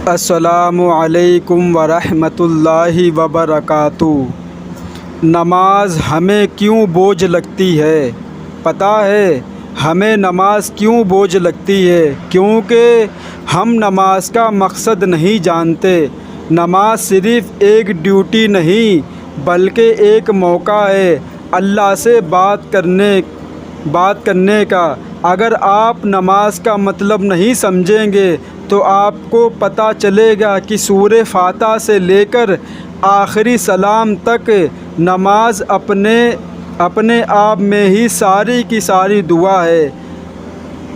السلام علیکم ورحمۃ اللہ وبرکاتہ۔ نماز ہمیں کیوں بوجھ لگتی ہے؟ پتہ ہے ہمیں نماز کیوں بوجھ لگتی ہے؟ کیونکہ ہم نماز کا مقصد نہیں جانتے۔ نماز صرف ایک ڈیوٹی نہیں بلکہ ایک موقع ہے اللہ سے بات کرنے کا۔ اگر آپ نماز کا مطلب نہیں سمجھیں گے تو آپ کو پتہ چلے گا کہ سورہ فاتحہ سے لے کر آخری سلام تک نماز اپنے آپ میں ہی ساری کی ساری دعا ہے،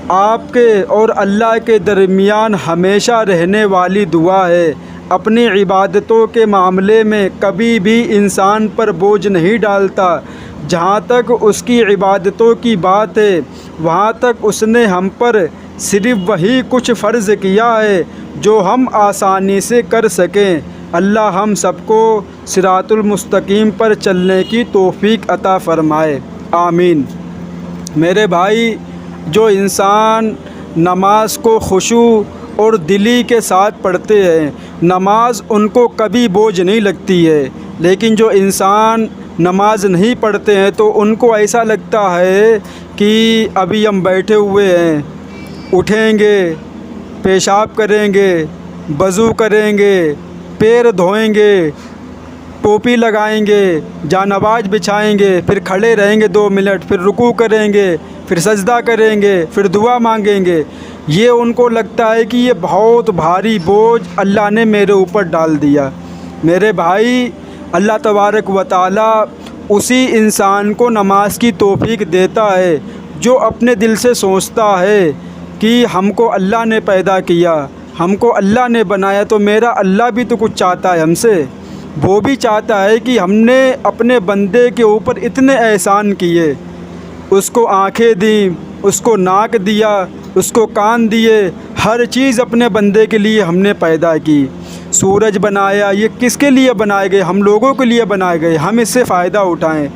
آپ کے اور اللہ کے درمیان ہمیشہ رہنے والی دعا ہے۔ اپنی عبادتوں کے معاملے میں کبھی بھی انسان پر بوجھ نہیں ڈالتا۔ جہاں تک اس کی عبادتوں کی بات ہے وہاں تک اس نے ہم پر صرف وہی کچھ فرض کیا ہے جو ہم آسانی سے کر سکیں۔ اللہ ہم سب کو صراط المستقیم پر چلنے کی توفیق عطا فرمائے، آمین۔ میرے بھائی، جو انسان نماز کو خشوع اور دلی کے ساتھ پڑھتے ہیں نماز ان کو کبھی بوجھ نہیں لگتی ہے، لیکن جو انسان نماز نہیں پڑھتے ہیں تو ان کو ایسا لگتا ہے کہ ابھی ہم بیٹھے ہوئے ہیں، اٹھیں گے، پیشاب کریں گے، وضو کریں گے، پیر دھوئیں گے، ٹوپی لگائیں گے، جانباز بچھائیں گے، پھر کھڑے رہیں گے 2 منٹ، پھر رکوع کریں گے، پھر سجدہ کریں گے، پھر دعا مانگیں گے۔ یہ ان کو لگتا ہے کہ یہ بہت بھاری بوجھ اللہ نے میرے اوپر ڈال دیا۔ میرے بھائی، اللہ تبارک و تعالیٰ اسی انسان کو نماز کی توفیق دیتا ہے جو اپنے دل سے سوچتا ہے کہ ہم کو اللہ نے پیدا کیا، ہم کو اللہ نے بنایا، تو میرا اللہ بھی تو کچھ چاہتا ہے ہم سے۔ وہ بھی چاہتا ہے کہ ہم نے اپنے بندے کے اوپر اتنے احسان کیے، اس کو آنکھیں دیں، اس کو ناک دیا، اس کو کان دیے، ہر چیز اپنے بندے کے لیے ہم نے پیدا کی۔ سورج بنایا، یہ کس کے لیے بنائے گئے؟ ہم لوگوں کے لیے بنائے گئے، ہم اس سے فائدہ اٹھائیں۔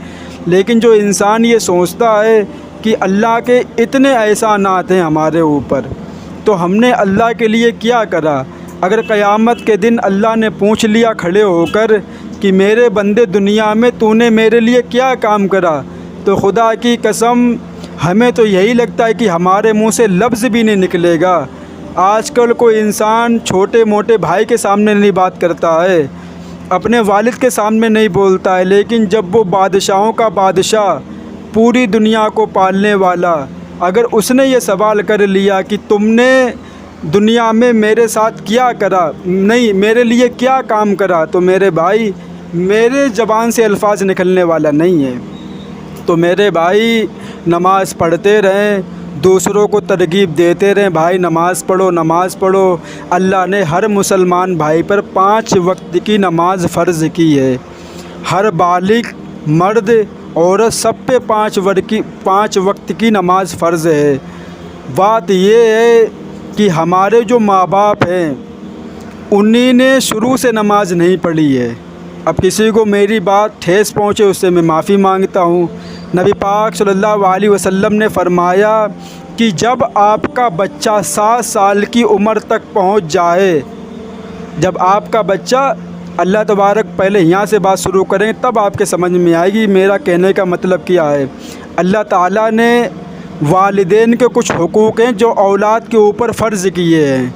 لیکن جو انسان یہ سوچتا ہے کہ اللہ کے اتنے احسانات ہیں ہمارے اوپر، تو ہم نے اللہ کے لیے کیا کرا؟ اگر قیامت کے دن اللہ نے پوچھ لیا کھڑے ہو کر کہ میرے بندے دنیا میں تو نے میرے لیے کیا کام کرا، تو خدا کی قسم ہمیں تو یہی لگتا ہے کہ ہمارے منہ سے لفظ بھی نہیں نکلے گا۔ آج کل کوئی انسان چھوٹے موٹے بھائی کے سامنے نہیں بات کرتا ہے، اپنے والد کے سامنے نہیں بولتا ہے، لیکن جب وہ بادشاہوں کا بادشاہ، پوری دنیا کو پالنے والا، اگر اس نے یہ سوال کر لیا کہ تم نے دنیا میں میرے ساتھ کیا کرا، نہیں میرے لیے کیا کام کرا، تو میرے بھائی میرے زبان سے الفاظ نکلنے والا نہیں ہے۔ تو میرے بھائی، نماز پڑھتے رہیں، دوسروں کو ترغیب دیتے رہیں، بھائی نماز پڑھو، نماز پڑھو۔ اللہ نے ہر مسلمان بھائی پر 5 وقت کی نماز فرض کی ہے۔ ہر بالغ مرد عورت سب پہ 5 وقت کی نماز فرض ہے۔ بات یہ ہے کہ ہمارے جو ماں باپ ہیں انہی نے شروع سے نماز نہیں پڑھی ہے۔ اب کسی کو میری بات ٹھیس پہنچے اس سے میں معافی مانگتا ہوں۔ نبی پاک صلی اللہ علیہ وسلم نے فرمایا کہ جب آپ کا بچہ 7 سال کی عمر تک پہنچ جائے، جب آپ کا بچہ، اللہ تبارک پہلے یہاں سے بات شروع کریں تب آپ کے سمجھ میں آئے گی میرا کہنے کا مطلب کیا ہے۔ اللہ تعالیٰ نے والدین کے کچھ حقوق ہیں جو اولاد کے اوپر فرض کیے ہیں،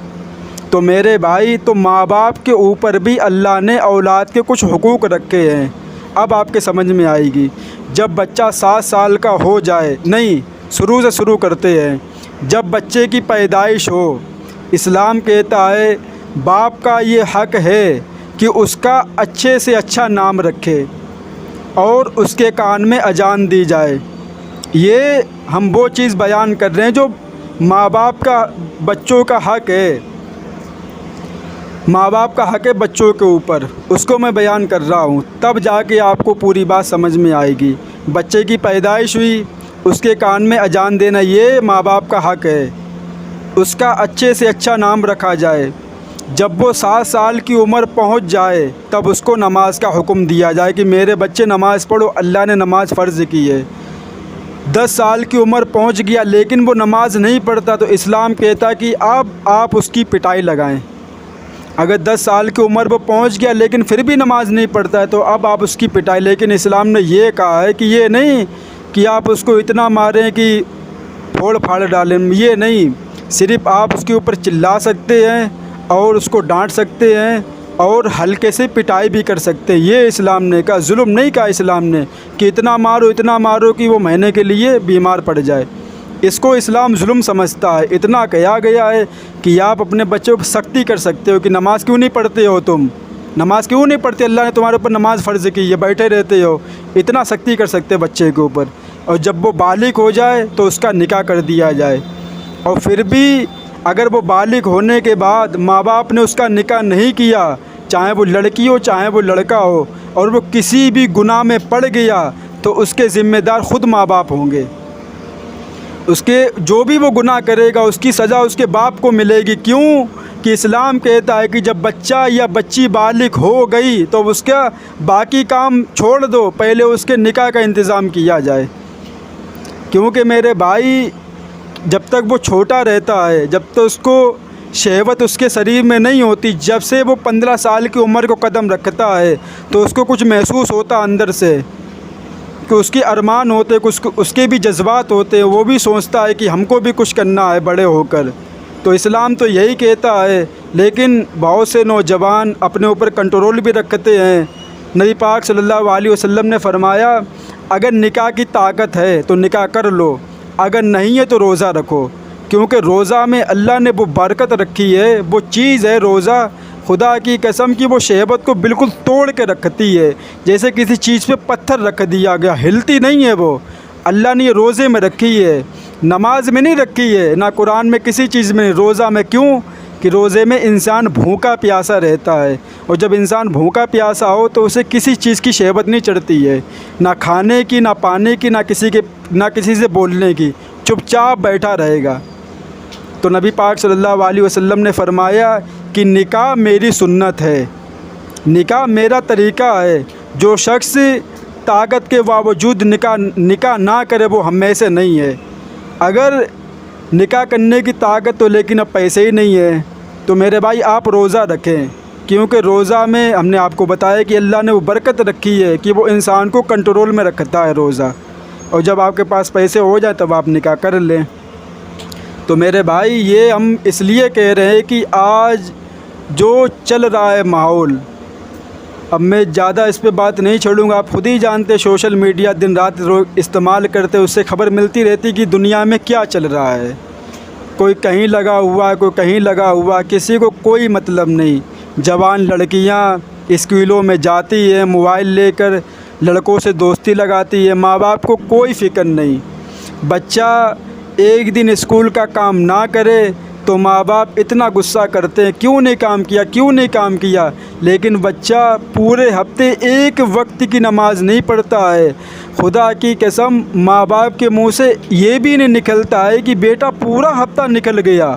تو میرے بھائی تو ماں باپ کے اوپر بھی اللہ نے اولاد کے کچھ حقوق رکھے ہیں۔ اب آپ کے سمجھ میں آئے گی۔ جب بچہ 7 سال کا ہو جائے، نہیں شروع سے شروع کرتے ہیں، جب بچے کی پیدائش ہو، اسلام کہتا ہے باپ کا یہ حق ہے کہ اس کا اچھے سے اچھا نام رکھے اور اس کے کان میں اذان دی جائے۔ یہ ہم وہ چیز بیان کر رہے ہیں جو ماں باپ کا بچوں کا حق ہے، ماں باپ کا حق ہے بچوں کے اوپر، اس کو میں بیان کر رہا ہوں، تب جا کے آپ کو پوری بات سمجھ میں آئے گی۔ بچے کی پیدائش ہوئی، اس کے کان میں اذان دینا یہ ماں باپ کا حق ہے، اس کا اچھے سے اچھا نام رکھا جائے۔ جب وہ 7 سال کی عمر پہنچ جائے تب اس کو نماز کا حکم دیا جائے کہ میرے بچے نماز پڑھو، اللہ نے نماز فرض کی ہے۔ 10 سال کی عمر پہنچ گیا لیکن وہ نماز نہیں پڑھتا تو اسلام کہتا کہ اب آپ اس کی پٹائی لگائیں، اگر 10 سال کی عمر پہ پہنچ گیا لیکن پھر بھی نماز نہیں پڑھتا ہے تو اب آپ اس کی پٹائی، لیکن اسلام نے یہ کہا ہے کہ یہ نہیں کہ آپ اس کو اتنا ماریں کہ پھوڑ پھاڑ ڈالیں، یہ نہیں، صرف آپ اس کے اوپر چلا سکتے ہیں اور اس کو ڈانٹ سکتے ہیں اور ہلکے سے پٹائی بھی کر سکتے ہیں۔ یہ اسلام نے کہا، ظلم نہیں کہا اسلام نے کہ اتنا مارو کہ وہ مہینے کے لیے بیمار پڑ جائے۔ اس کو اسلام ظلم سمجھتا ہے۔ اتنا کہا گیا ہے کہ آپ اپنے بچوں پر سختی کر سکتے ہو کہ نماز کیوں نہیں پڑھتے ہو، تم نماز کیوں نہیں پڑھتے، اللہ نے تمہارے اوپر نماز فرض کی ہے، بیٹھے رہتے ہو، اتنا سختی کر سکتے بچے کے اوپر۔ اور جب وہ بالغ ہو جائے تو اس کا نکاح کر دیا جائے، اور پھر بھی اگر وہ بالغ ہونے کے بعد ماں باپ نے اس کا نکاح نہیں کیا، چاہے وہ لڑکی ہو چاہے وہ لڑکا ہو، اور وہ کسی بھی گناہ میں پڑ گیا تو اس کے ذمہ دار خود ماں باپ ہوں گے۔ اس کے جو بھی وہ گناہ کرے گا اس کی سزا اس کے باپ کو ملے گی۔ کیوں کہ اسلام کہتا ہے کہ جب بچہ یا بچی بالغ ہو گئی تو اس کا باقی کام چھوڑ دو، پہلے اس کے نکاح کا انتظام کیا جائے۔ کیونکہ میرے بھائی جب تک وہ چھوٹا رہتا ہے، جب تک اس کو شہوت اس کے شریر میں نہیں ہوتی، جب سے وہ 15 سال کی عمر کو قدم رکھتا ہے تو اس کو کچھ محسوس ہوتا اندر سے کہ اس کے ارمان ہوتے، اس کے بھی جذبات ہوتے ہیں، وہ بھی سوچتا ہے کہ ہم کو بھی کچھ کرنا ہے بڑے ہو کر۔ تو اسلام تو یہی کہتا ہے، لیکن بہت سے نوجوان اپنے اوپر کنٹرول بھی رکھتے ہیں۔ نبی پاک صلی اللہ علیہ وسلم نے فرمایا اگر نکاح کی طاقت ہے تو نکاح کر لو، اگر نہیں ہے تو روزہ رکھو، کیونکہ روزہ میں اللہ نے وہ برکت رکھی ہے، وہ چیز ہے روزہ، خدا کی قسم کی وہ شہوت کو بالکل توڑ کے رکھتی ہے، جیسے کسی چیز پہ پتھر رکھ دیا گیا، ہلتی نہیں ہے وہ۔ اللہ نے یہ روزے میں رکھی ہے، نماز میں نہیں رکھی ہے، نہ قرآن میں کسی چیز میں، روزہ میں۔ کیوں کہ روزے میں انسان بھوکا پیاسا رہتا ہے، اور جب انسان بھوکا پیاسا ہو تو اسے کسی چیز کی شہوت نہیں چڑھتی ہے، نہ کھانے کی، نہ پانے کی، نہ کسی سے بولنے کی، چپ چاپ بیٹھا رہے گا۔ تو نبی پاک صلی اللہ علیہ وسلم نے فرمایا کہ نکاح میری سنت ہے، نکاح میرا طریقہ ہے، جو شخص طاقت کے باوجود نکاح نہ کرے وہ ہم میں سے نہیں ہے۔ اگر نکاح کرنے کی طاقت تو لیکن اب پیسے ہی نہیں ہے تو میرے بھائی آپ روزہ رکھیں، کیونکہ روزہ میں ہم نے آپ کو بتایا کہ اللہ نے وہ برکت رکھی ہے کہ وہ انسان کو کنٹرول میں رکھتا ہے روزہ، اور جب آپ کے پاس پیسے ہو جائیں تب آپ نکاح کر لیں۔ تو میرے بھائی یہ ہم اس لیے کہہ رہے ہیں کہ آج جو چل رہا ہے ماحول، اب میں زیادہ اس پہ بات نہیں چھوڑوں گا، آپ خود ہی جانتے سوشل میڈیا دن رات استعمال کرتے، اس سے خبر ملتی رہتی کہ دنیا میں کیا چل رہا ہے، کوئی کہیں لگا ہوا ہے، کوئی کہیں لگا ہوا، کسی کو کوئی مطلب نہیں۔ جوان لڑکیاں اسکولوں میں جاتی ہیں موبائل لے کر، لڑکوں سے دوستی لگاتی ہے، ماں باپ کو کوئی فکر نہیں۔ بچہ ایک دن اسکول کا کام نہ کرے تو ماں باپ اتنا غصہ کرتے ہیں، کیوں نہیں کام کیا، لیکن بچہ پورے ہفتے ایک وقت کی نماز نہیں پڑھتا ہے۔ خدا کی قسم ماں باپ کے منہ سے یہ بھی نہیں نکلتا ہے کہ بیٹا پورا ہفتہ نکل گیا،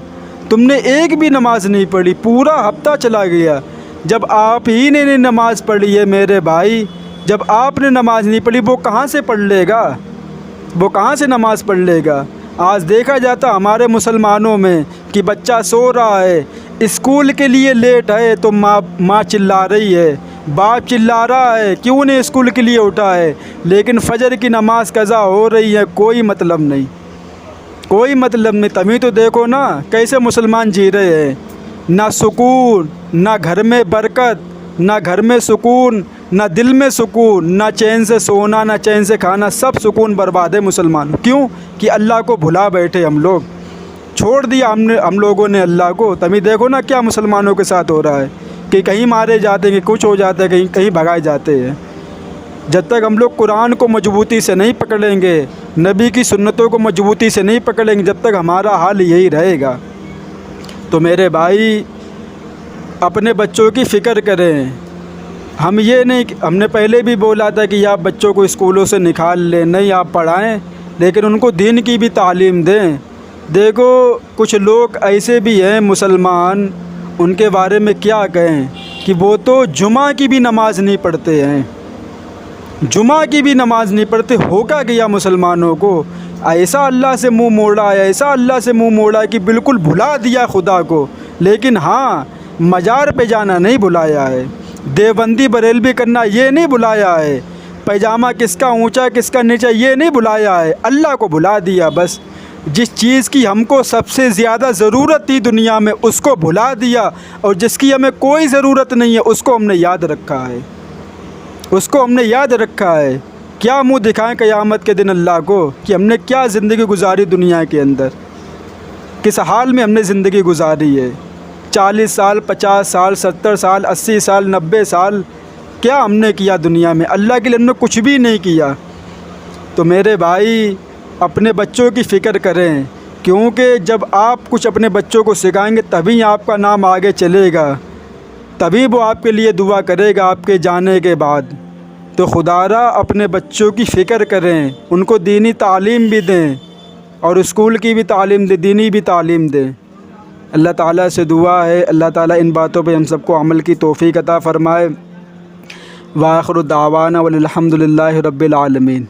تم نے ایک بھی نماز نہیں پڑھی، پورا ہفتہ چلا گیا۔ جب آپ ہی نے نماز پڑھی ہے میرے بھائی، جب آپ نے نماز نہیں پڑھی وہ کہاں سے پڑھ لے گا، وہ کہاں سے نماز پڑھ لے گا؟ آج دیکھا جاتا ہمارے مسلمانوں میں کہ بچہ سو رہا ہے، اسکول کے لیے لیٹ ہے تو ماں چلا رہی ہے، باپ چلا رہا ہے کیوں نہیں اسکول کے لیے اٹھا ہے، لیکن فجر کی نماز قضا ہو رہی ہے، کوئی مطلب نہیں، کوئی مطلب نہیں۔ تبھی تو دیکھو نا کیسے مسلمان جی رہے ہیں، نہ سکون، نہ گھر میں برکت، نہ گھر میں سکون، نہ دل میں سکون، نہ چین سے سونا، نہ چین سے کھانا، سب سکون برباد ہے مسلمانوں۔ کیوں کہ اللہ کو بھلا بیٹھے، ہم لوگ چھوڑ دیا ہم لوگوں نے اللہ کو۔ تبھی دیکھو نا کیا مسلمانوں کے ساتھ ہو رہا ہے کہ کہیں مارے جاتے ہیں، کہ کچھ ہو جاتا ہے، کہیں بھگائے جاتے ہیں۔ جب تک ہم لوگ قرآن کو مضبوطی سے نہیں پکڑیں گے، نبی کی سنتوں کو مضبوطی سے نہیں پکڑیں گے، جب تک ہمارا حال یہی رہے گا۔ تو میرے بھائی اپنے بچوں کی فکر کریں۔ ہم یہ نہیں، ہم نے پہلے بھی بولا تھا کہ آپ بچوں کو اسکولوں سے نکال لیں، نہیں آپ پڑھائیں، لیکن ان کو دین کی بھی تعلیم دیں۔ دیکھو کچھ لوگ ایسے بھی ہیں مسلمان، ان کے بارے میں کیا کہیں کہ وہ تو جمعہ کی بھی نماز نہیں پڑھتے ہیں، جمعہ کی بھی نماز نہیں پڑھتے۔ ہو کیا گیا مسلمانوں کو؟ ایسا اللہ سے منہ موڑا ہے، ایسا اللہ سے منہ موڑا ہے کہ بالکل بھلا دیا خدا کو۔ لیکن ہاں مزار پہ جانا نہیں بلایا ہے، دیوبندی بریلوی کرنا یہ نہیں بلایا ہے، پیجامہ کس کا اونچا کس کا نیچا یہ نہیں بلایا ہے، اللہ کو بلا دیا بس۔ جس چیز کی ہم کو سب سے زیادہ ضرورت تھی دنیا میں اس کو بھلا دیا، اور جس کی ہمیں کوئی ضرورت نہیں ہے اس کو ہم نے یاد رکھا ہے، اس کو ہم نے یاد رکھا ہے۔ کیا منہ دکھائیں قیامت کے دن اللہ کو کہ ہم نے کیا زندگی گزاری دنیا کے اندر، کس حال میں ہم نے زندگی گزاری ہے۔ 40 سال 50 سال 70 سال 80 سال 90 سال کیا ہم نے کیا دنیا میں؟ اللہ کے لیے ہم نے کچھ بھی نہیں کیا۔ تو میرے بھائی اپنے بچوں کی فکر کریں، کیونکہ جب آپ کچھ اپنے بچوں کو سکھائیں گے تبھی آپ کا نام آگے چلے گا، تبھی وہ آپ کے لیے دعا کرے گا آپ کے جانے کے بعد۔ تو خدا را اپنے بچوں کی فکر کریں، ان کو دینی تعلیم بھی دیں اور اسکول کی بھی تعلیم دیں، دینی بھی تعلیم دیں۔ اللہ تعالیٰ سے دعا ہے اللہ تعالیٰ ان باتوں پہ ہم سب کو عمل کی توفیق عطا فرمائے۔ وآخر دعوانا والحمد للہ رب العالمین۔